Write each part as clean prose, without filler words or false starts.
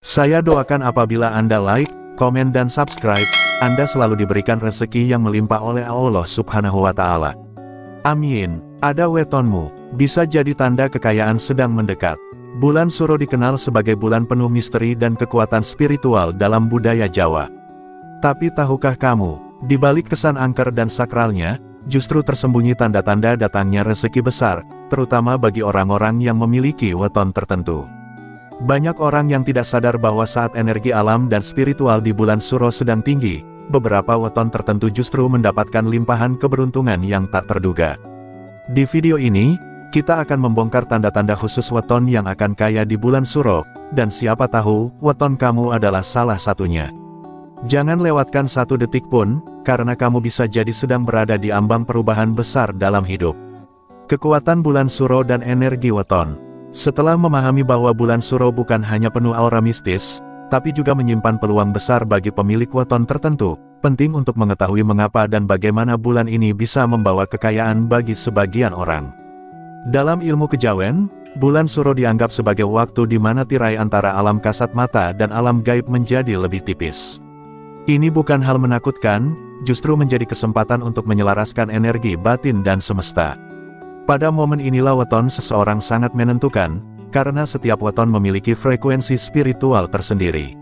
Saya doakan apabila Anda like, komen dan subscribe, Anda selalu diberikan rezeki yang melimpah oleh Allah Subhanahu wa Ta'ala. Amin. Ada wetonmu, bisa jadi tanda kekayaan sedang mendekat. Bulan Suro dikenal sebagai bulan penuh misteri dan kekuatan spiritual dalam budaya Jawa. Tapi tahukah kamu, di balik kesan angker dan sakralnya, justru tersembunyi tanda-tanda datangnya rezeki besar, terutama bagi orang-orang yang memiliki weton tertentu. Banyak orang yang tidak sadar bahwa saat energi alam dan spiritual di bulan Suro sedang tinggi, beberapa weton tertentu justru mendapatkan limpahan keberuntungan yang tak terduga. Di video ini, kita akan membongkar tanda-tanda khusus weton yang akan kaya di bulan Suro, dan siapa tahu, weton kamu adalah salah satunya. Jangan lewatkan satu detik pun, karena kamu bisa jadi sedang berada di ambang perubahan besar dalam hidup. Kekuatan bulan Suro dan energi weton. Setelah memahami bahwa bulan Suro bukan hanya penuh aura mistis, tapi juga menyimpan peluang besar bagi pemilik weton tertentu, penting untuk mengetahui mengapa dan bagaimana bulan ini bisa membawa kekayaan bagi sebagian orang. Dalam ilmu kejawen, bulan Suro dianggap sebagai waktu di mana tirai antara alam kasat mata dan alam gaib menjadi lebih tipis. Ini bukan hal menakutkan, justru menjadi kesempatan untuk menyelaraskan energi batin dan semesta. Pada momen inilah weton seseorang sangat menentukan, karena setiap weton memiliki frekuensi spiritual tersendiri.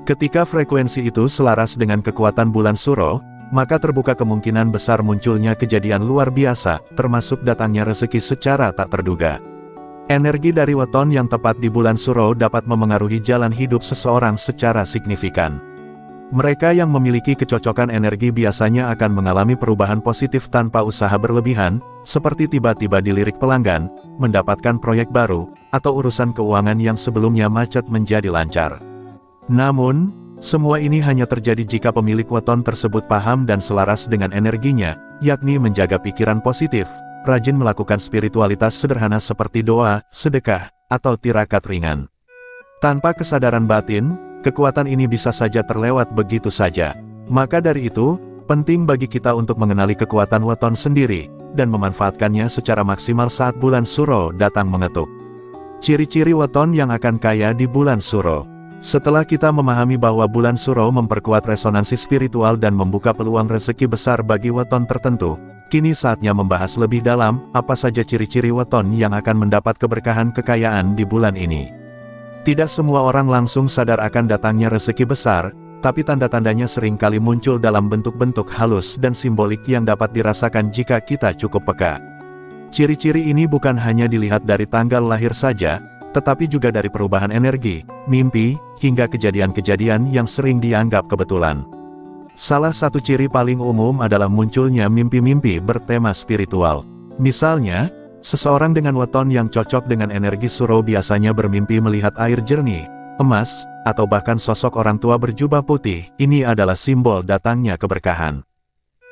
Ketika frekuensi itu selaras dengan kekuatan bulan Suro, maka terbuka kemungkinan besar munculnya kejadian luar biasa, termasuk datangnya rezeki secara tak terduga. Energi dari weton yang tepat di bulan Suro dapat memengaruhi jalan hidup seseorang secara signifikan. Mereka yang memiliki kecocokan energi biasanya akan mengalami perubahan positif tanpa usaha berlebihan, seperti tiba-tiba dilirik pelanggan, mendapatkan proyek baru, atau urusan keuangan yang sebelumnya macet menjadi lancar. Namun, semua ini hanya terjadi jika pemilik weton tersebut paham dan selaras dengan energinya, yakni menjaga pikiran positif, rajin melakukan spiritualitas sederhana seperti doa, sedekah, atau tirakat ringan. Tanpa kesadaran batin, kekuatan ini bisa saja terlewat begitu saja. Maka dari itu, penting bagi kita untuk mengenali kekuatan weton sendiri, dan memanfaatkannya secara maksimal saat bulan Suro datang mengetuk. Ciri-ciri weton yang akan kaya di bulan Suro. Setelah kita memahami bahwa bulan Suro memperkuat resonansi spiritual dan membuka peluang rezeki besar bagi weton tertentu, kini saatnya membahas lebih dalam, apa saja ciri-ciri weton yang akan mendapat keberkahan kekayaan di bulan ini. Tidak semua orang langsung sadar akan datangnya rezeki besar, tapi tanda-tandanya seringkali muncul dalam bentuk-bentuk halus dan simbolik yang dapat dirasakan jika kita cukup peka. Ciri-ciri ini bukan hanya dilihat dari tanggal lahir saja, tetapi juga dari perubahan energi, mimpi, hingga kejadian-kejadian yang sering dianggap kebetulan. Salah satu ciri paling umum adalah munculnya mimpi-mimpi bertema spiritual. Misalnya, seseorang dengan weton yang cocok dengan energi Suro biasanya bermimpi melihat air jernih, emas, atau bahkan sosok orang tua berjubah putih. Ini adalah simbol datangnya keberkahan.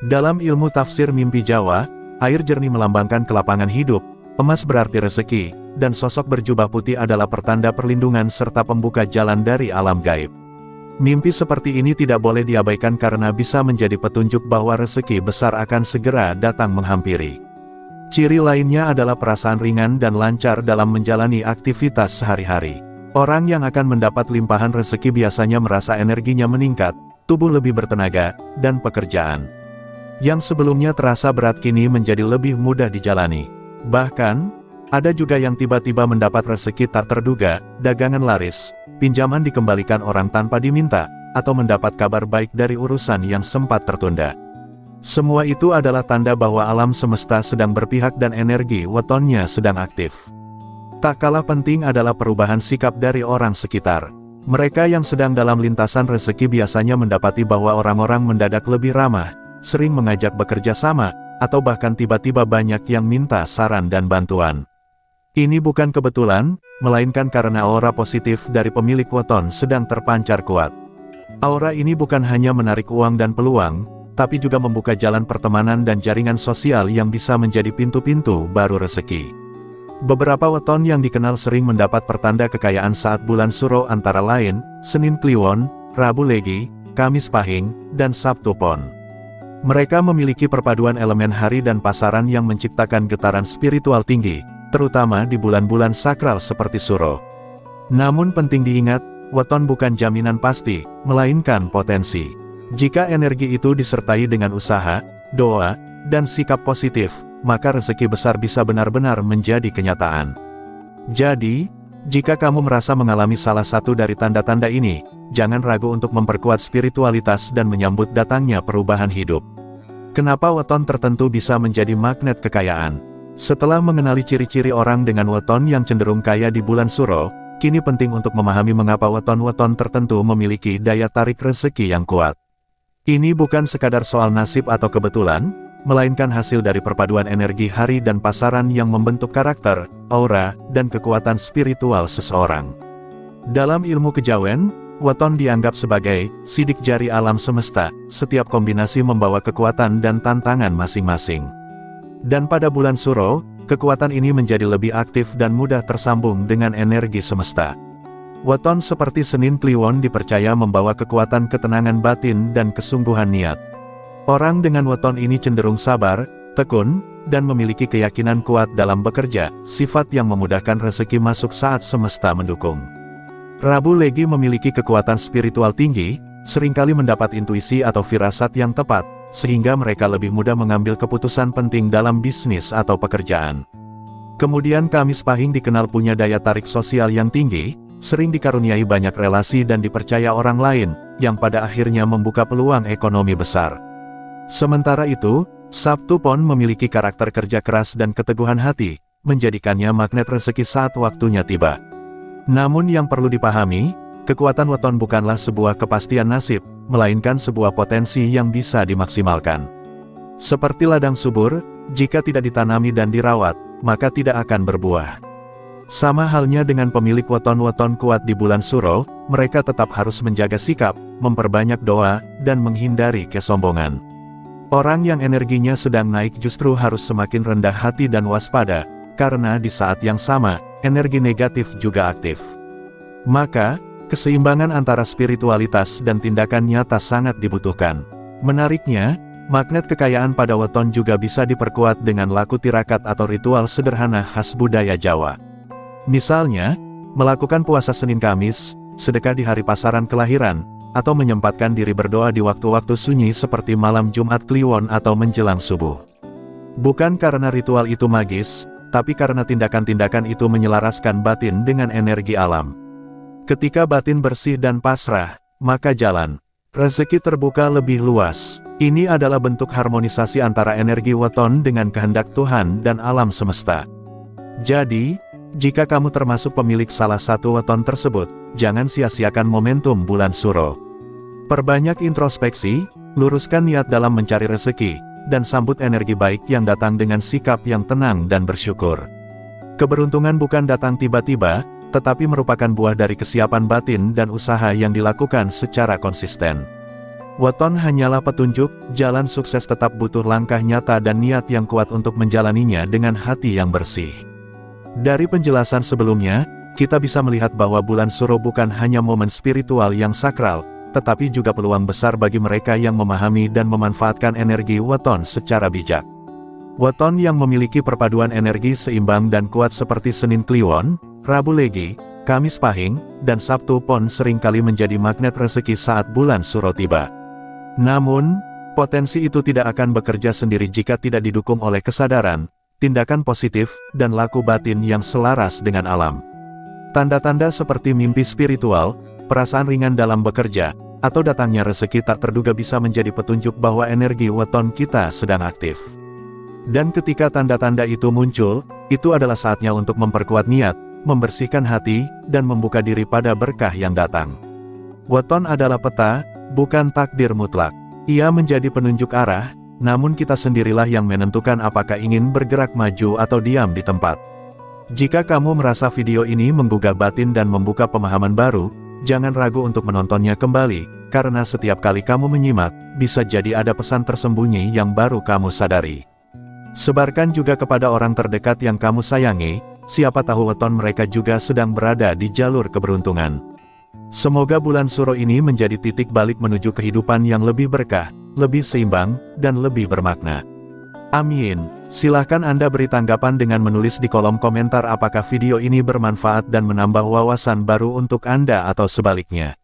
Dalam ilmu tafsir mimpi Jawa, air jernih melambangkan kelapangan hidup, emas berarti rezeki, dan sosok berjubah putih adalah pertanda perlindungan serta pembuka jalan dari alam gaib. Mimpi seperti ini tidak boleh diabaikan karena bisa menjadi petunjuk bahwa rezeki besar akan segera datang menghampiri. Ciri lainnya adalah perasaan ringan dan lancar dalam menjalani aktivitas sehari-hari. Orang yang akan mendapat limpahan rezeki biasanya merasa energinya meningkat, tubuh lebih bertenaga, dan pekerjaan yang sebelumnya terasa berat kini menjadi lebih mudah dijalani. Bahkan, ada juga yang tiba-tiba mendapat rezeki tak terduga, dagangan laris, pinjaman dikembalikan orang tanpa diminta, atau mendapat kabar baik dari urusan yang sempat tertunda. Semua itu adalah tanda bahwa alam semesta sedang berpihak dan energi wetonnya sedang aktif. Tak kalah penting adalah perubahan sikap dari orang sekitar. Mereka yang sedang dalam lintasan rezeki biasanya mendapati bahwa orang-orang mendadak lebih ramah, sering mengajak bekerja sama, atau bahkan tiba-tiba banyak yang minta saran dan bantuan. Ini bukan kebetulan, melainkan karena aura positif dari pemilik weton sedang terpancar kuat. Aura ini bukan hanya menarik uang dan peluang, tapi juga membuka jalan pertemanan dan jaringan sosial yang bisa menjadi pintu-pintu baru rezeki. Beberapa weton yang dikenal sering mendapat pertanda kekayaan saat bulan Suro antara lain, Senin Kliwon, Rabu Legi, Kamis Pahing, dan Sabtu Pon. Mereka memiliki perpaduan elemen hari dan pasaran yang menciptakan getaran spiritual tinggi, terutama di bulan-bulan sakral seperti Suro. Namun penting diingat, weton bukan jaminan pasti, melainkan potensi. Jika energi itu disertai dengan usaha, doa, dan sikap positif, maka rezeki besar bisa benar-benar menjadi kenyataan. Jadi, jika kamu merasa mengalami salah satu dari tanda-tanda ini, jangan ragu untuk memperkuat spiritualitas dan menyambut datangnya perubahan hidup. Kenapa weton tertentu bisa menjadi magnet kekayaan? Setelah mengenali ciri-ciri orang dengan weton yang cenderung kaya di bulan Suro, kini penting untuk memahami mengapa weton-weton tertentu memiliki daya tarik rezeki yang kuat. Ini bukan sekadar soal nasib atau kebetulan, melainkan hasil dari perpaduan energi hari dan pasaran yang membentuk karakter, aura, dan kekuatan spiritual seseorang. Dalam ilmu kejawen, weton dianggap sebagai sidik jari alam semesta, setiap kombinasi membawa kekuatan dan tantangan masing-masing. Dan pada bulan Suro, kekuatan ini menjadi lebih aktif dan mudah tersambung dengan energi semesta. Weton seperti Senin Kliwon dipercaya membawa kekuatan ketenangan batin dan kesungguhan niat. Orang dengan weton ini cenderung sabar, tekun, dan memiliki keyakinan kuat dalam bekerja, sifat yang memudahkan rezeki masuk saat semesta mendukung. Rabu Legi memiliki kekuatan spiritual tinggi, seringkali mendapat intuisi atau firasat yang tepat, sehingga mereka lebih mudah mengambil keputusan penting dalam bisnis atau pekerjaan. Kemudian Kamis Pahing dikenal punya daya tarik sosial yang tinggi, sering dikaruniai banyak relasi dan dipercaya orang lain, yang pada akhirnya membuka peluang ekonomi besar. Sementara itu, Sabtu Pon memiliki karakter kerja keras dan keteguhan hati, menjadikannya magnet rezeki saat waktunya tiba. Namun yang perlu dipahami, kekuatan weton bukanlah sebuah kepastian nasib, melainkan sebuah potensi yang bisa dimaksimalkan. Seperti ladang subur, jika tidak ditanami dan dirawat, maka tidak akan berbuah. Sama halnya dengan pemilik weton-weton kuat di bulan Suro, mereka tetap harus menjaga sikap, memperbanyak doa, dan menghindari kesombongan. Orang yang energinya sedang naik justru harus semakin rendah hati dan waspada, karena di saat yang sama, energi negatif juga aktif. Maka, keseimbangan antara spiritualitas dan tindakan nyata sangat dibutuhkan. Menariknya, magnet kekayaan pada weton juga bisa diperkuat dengan laku tirakat atau ritual sederhana khas budaya Jawa. Misalnya, melakukan puasa Senin Kamis, sedekah di hari pasaran kelahiran, atau menyempatkan diri berdoa di waktu-waktu sunyi seperti malam Jumat Kliwon atau menjelang subuh. Bukan karena ritual itu magis, tapi karena tindakan-tindakan itu menyelaraskan batin dengan energi alam. Ketika batin bersih dan pasrah, maka jalan rezeki terbuka lebih luas. Ini adalah bentuk harmonisasi antara energi weton dengan kehendak Tuhan dan alam semesta. Jadi, jika kamu termasuk pemilik salah satu weton tersebut, jangan sia-siakan momentum bulan Suro. Perbanyak introspeksi, luruskan niat dalam mencari rezeki, dan sambut energi baik yang datang dengan sikap yang tenang dan bersyukur. Keberuntungan bukan datang tiba-tiba, tetapi merupakan buah dari kesiapan batin dan usaha yang dilakukan secara konsisten. Weton hanyalah petunjuk, jalan sukses tetap butuh langkah nyata dan niat yang kuat untuk menjalaninya dengan hati yang bersih. Dari penjelasan sebelumnya, kita bisa melihat bahwa bulan Suro bukan hanya momen spiritual yang sakral, tetapi juga peluang besar bagi mereka yang memahami dan memanfaatkan energi weton secara bijak. Weton yang memiliki perpaduan energi seimbang dan kuat seperti Senin Kliwon, Rabu Legi, Kamis Pahing, dan Sabtu Pon seringkali menjadi magnet rezeki saat bulan Suro tiba. Namun, potensi itu tidak akan bekerja sendiri jika tidak didukung oleh kesadaran, tindakan positif, dan laku batin yang selaras dengan alam. Tanda-tanda seperti mimpi spiritual, perasaan ringan dalam bekerja, atau datangnya rezeki tak terduga bisa menjadi petunjuk bahwa energi weton kita sedang aktif. Dan ketika tanda-tanda itu muncul, itu adalah saatnya untuk memperkuat niat, membersihkan hati, dan membuka diri pada berkah yang datang. Weton adalah peta, bukan takdir mutlak. Ia menjadi penunjuk arah, namun kita sendirilah yang menentukan apakah ingin bergerak maju atau diam di tempat. Jika kamu merasa video ini menggugah batin dan membuka pemahaman baru, jangan ragu untuk menontonnya kembali, karena setiap kali kamu menyimak, bisa jadi ada pesan tersembunyi yang baru kamu sadari. Sebarkan juga kepada orang terdekat yang kamu sayangi, siapa tahu weton mereka juga sedang berada di jalur keberuntungan. Semoga bulan Suro ini menjadi titik balik menuju kehidupan yang lebih berkah, lebih seimbang, dan lebih bermakna. Amin. Silahkan Anda beri tanggapan dengan menulis di kolom komentar apakah video ini bermanfaat dan menambah wawasan baru untuk Anda atau sebaliknya.